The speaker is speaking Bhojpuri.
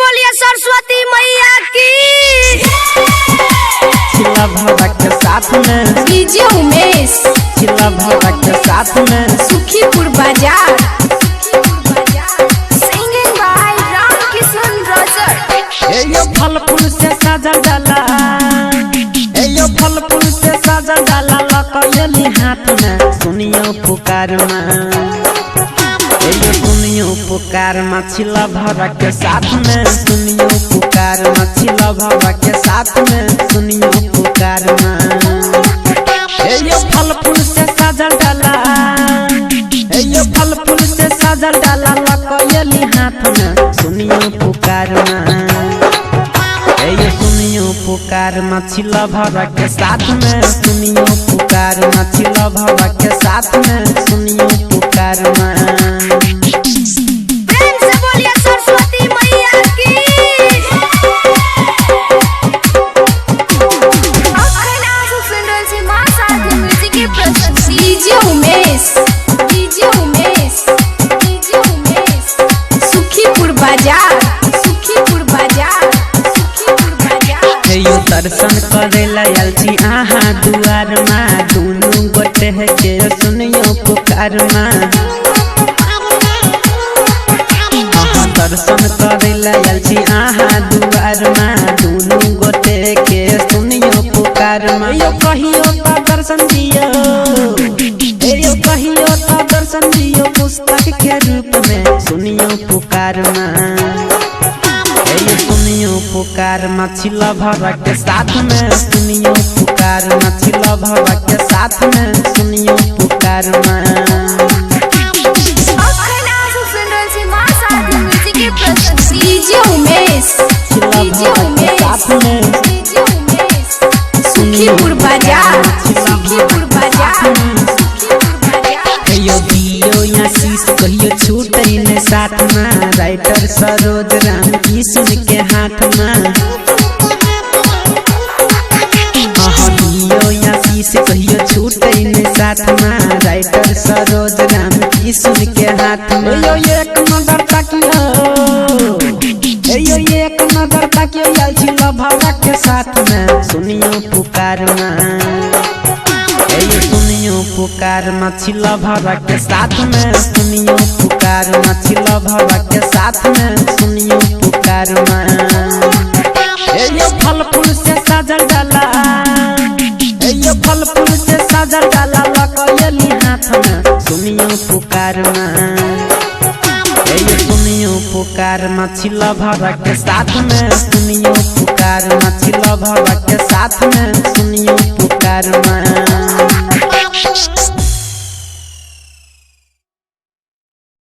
बोलिए सरस्वती मैया की। चिल्ला भरा के साथ में डीजे उमेश, चिल्ला भरा के साथ में सुखीपुर बाजार। Singing by Ramkishan Rajar. यो फल फूल से सजल डाला, यो फल फूल से सजल डाला लकयली हाथ में सुनियो पुकार माँ, यो सुनियो पुकार माँ। चिल्ला भरा के साथ में सुनियो पुकार माँ, चिल्ला भरा के साथ में सुनियो पुकार माँ। यो फल फूल से सजल डाला, यो फल फूल से सजल डाला लकयली हाथ में सुनियो पुकार माँ, यो सुनियो पुकार माँ। चिल्ला भरा के साथ में सुनियो पुकार माँ, चिल्ला भरा के साथ में सुनियो पुकार माँ। प्रेम से बोलिए सरस्वती मैया की। DJ Umesh, DJ Umesh, DJ Umesh, Sukhipur बाजार, सुखीपुर बाजार, सुखीपुर बाजार। यो दर्शन करेला आयल छी आहा दुआर माँ, दुनू गोटे के सुनियो पुकार माँ। दर्शन करेला आयल छी आहा दुआर माँ, दुनू गोटे के सुनियो पुकार माँ। यो कहियो तो दर्शन दियो, यो कहियो तो दर्शन दियो पुस्तक के रूप में सुनियो पुकार माँ, यो सुनियो पुकार माँ। चिल्ला भरा के साथ में सुनियो पुकार माँ, चिल्ला भरा के साथ में सुनियो पुकार माँ। DJ Umesh, DJ Umesh, DJ Umesh, Sukhipur बाजार, सुखीपुर बाजार, सुखीपुर बाजार। कहियो दियो या शीश कहियो छूटे ने साथ में, राइटर सरोज राम की सुन के हाथ में। दियो या शीश कहियो छूटे ने साथ में, राइटर सरोज राम की सुन के हाथ में। यो एक नजर तकियो, यो एक नजर तकियो आयल चिल्ला भरा के साथ में सुनियो पुकार माँ, यो सुनियो पुकार माँ। चिल्ला भरा के साथ में सुनियो पुकार माँ, चिल्ला भरा के साथ में सुनियो पुकार माँ। यो फल फूल से सजल डाला, यो फल फूल से सजल डाला लकयली हाथ में सुनियो पुकार माँ, यो सुनियो पुकार माँ। चिल्ला भरा के साथ में सुनियो पुकार माँ, चिल्ला भरा के साथ में सुनियो पुकार माँ।